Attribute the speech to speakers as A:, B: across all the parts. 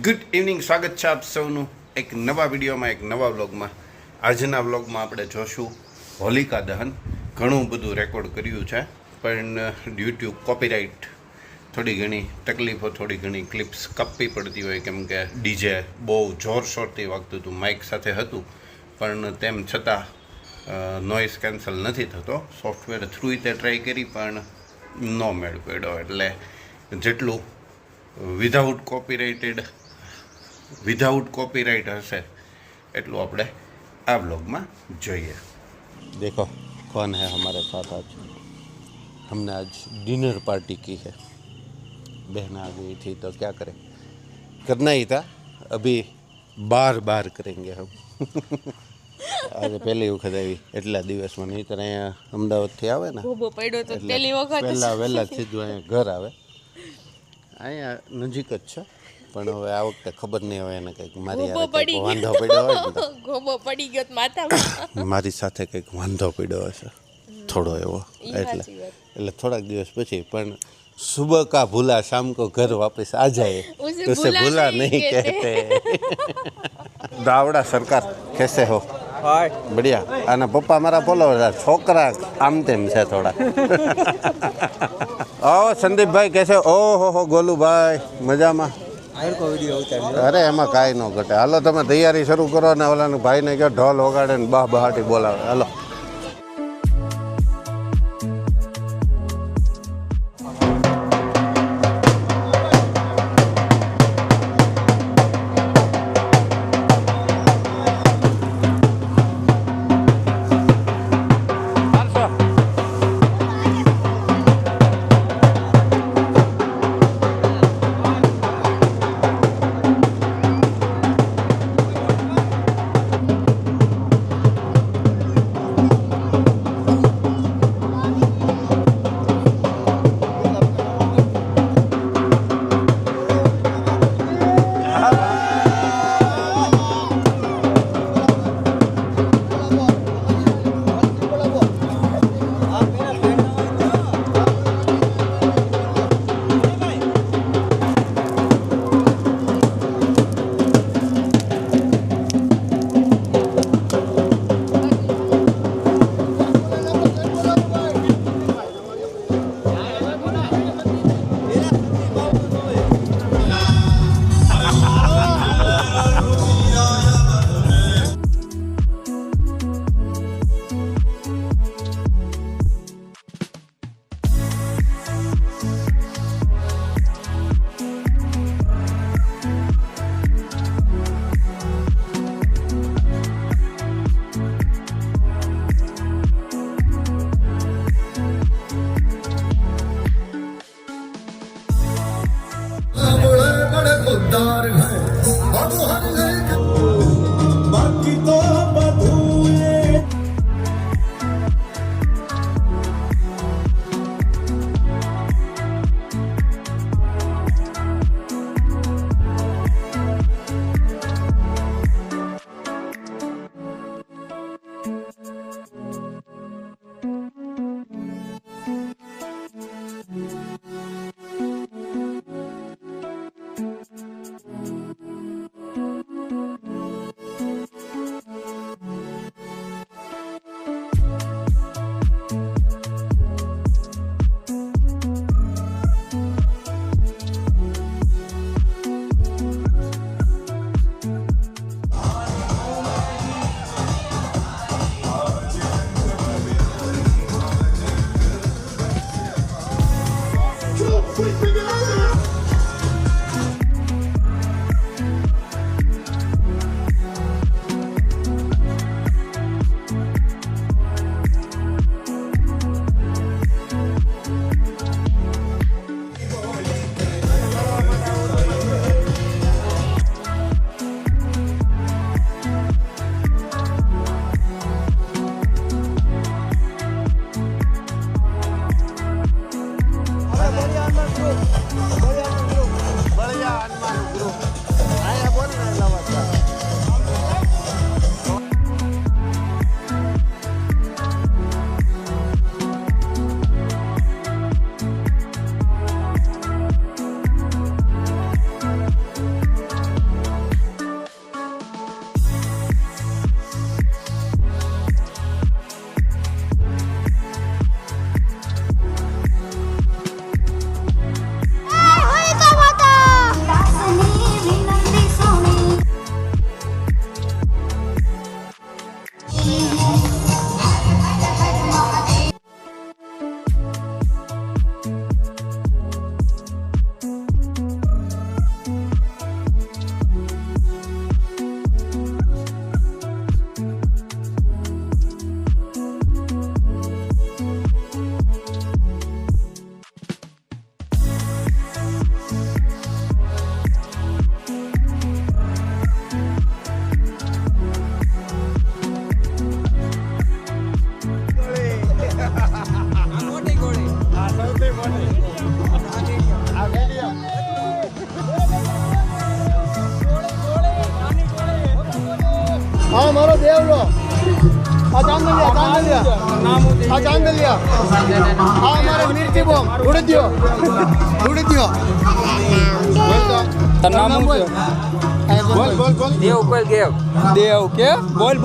A: Good evening, સ્વાગત છે આપ સૌનું એક નવા વિડીયોમાં, એક નવા વ્લોગમાં. આજના વ્લોગમાં આપણે જોશું હોલિકા દહન. ઘણું બધું રેકોર્ડ કર્યું છે, પણ યુટ્યુબ કોપીરાઇટ થોડી ઘણી તકલીફો, થોડી ઘણી ક્લિપ્સ કાપવી પડતી હોય, કેમ કે ડીજે બહુ જોરશોરથી વાગતું હતું, માઇક સાથે હતું, પણ તેમ છતાં નોઇઝ કેન્સલ નથી થતો. સોફ્ટવેર થ્રુ તે ટ્રાય કરી પણ નો મેળ પડ્યો. એટલે જેટલું વિધાઉટ કોપીરાઇટ હશે એટલું આપણે આ વ્લોગમાં જોઈએ. देखो कौन है हमारे साथ आज. हमने आज डिनर पार्टी की है. बहन आ गई थी तो क्या करें, करना ही था. अभी बार करेंगे हम. આજે પહેલી વખત આવી એટલા દિવસમાં, નહીં તો અહીંયા અમદાવાદથી આવે ને પહેલાં વહેલાથી જ અહીંયા ઘર આવે. અહીંયા નજીક જ છે, પણ હવે આ વખતે ખબર નહીં હોય એને કંઈક મારી વાંધો પડ્યો હોય, મારી સાથે કંઈક વાંધો પડ્યો હશે થોડો એવો, એટલે થોડાક દિવસ પછી. પણ સુબહ કા ભૂલા શામ को घर वापस आ जाए उसे भूला नहीं कहते. દાવડા સરકાર कैसे हो? बढ़िया. આના પપ્પા મારા ફોલોવર, છોકરા આમ તેમ છે થોડા. ઓ સંદીપભાઈ કેસે? ઓહો હો ગોલુભાઈ મજામાં? અરે એમાં કાંઈ ન ઘટે. હાલો તમે તૈયારી શરૂ કરો ને ઓલાને ભાઈને કહો ઢોલ વગાડે ને બહાટી બોલાવે. હાલો.
B: हाँ मारो देवलो चांदलिया हाँ हमारे मिर्ची बम उड़ दियो नाम बोल
C: દેવ કે બોલ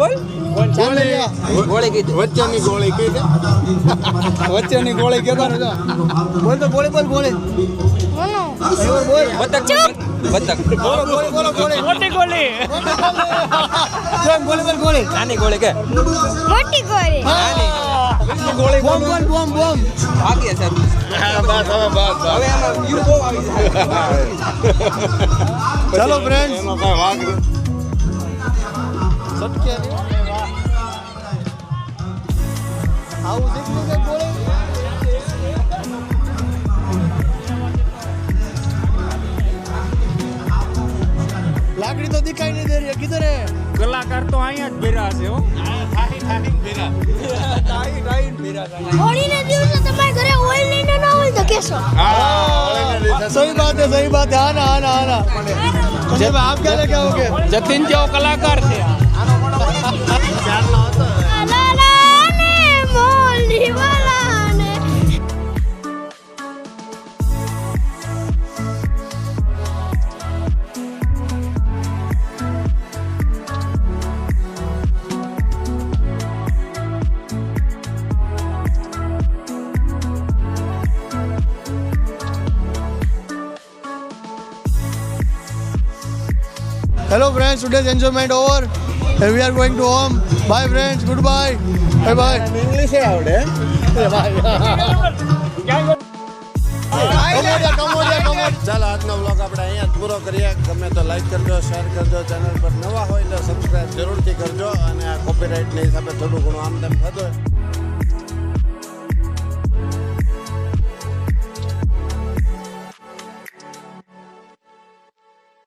B: चांदलिया
C: ગોળી કીધી
B: વચ્ચેની ગોળી કઈ દે
C: વચ્ચેની ગોળી કેતો ને
B: બોલ તો ગોળી બોલ
C: બતક બતક
B: મોટી ગોળી ગોળી
C: નાની ગોળી કે
D: મોટી ગોળી
C: ગોળી
B: બોમ
C: ભાગીએ સાહેબ
A: બસ હવે
C: હવે આમાં યુ બહુ આવી જાય
B: ચલો ફ્રેન્ડ્સ
A: એનો કઈ વાગ
B: સટકે આવું દેખને કે ગોળી लाकड़ी तो दिखाई नहीं दे रही है किधर है
C: કલાકાર તો અહીંયા જ ભેરા છે હો
D: હોળીને દિવસે તમારા ઘરે ઓઇલ લઈને ના હોય તો કેશો
B: सही बात है आना जब आप क्या लेके आओगे
C: જતીન જેવો કલાકાર છે
D: લાલાને મોલી વાલાને
B: Hello friends, today's enjoyment over and we are going to home. Bye friends, goodbye. Bye bye.
A: English આવડે ચાલો આજનો વ્લોગ આપણે અહીંયા જ પૂરો કરીએ. ગમે તો લાઈક કરજો, શેર કરજો, ચેનલ પર નવા હોય તો સબસ્ક્રાઈબ જરૂરથી કરજો. અને આ કોપીરાઇટના હિસાબે થોડું ઘણું આમ તેમ થતું હોય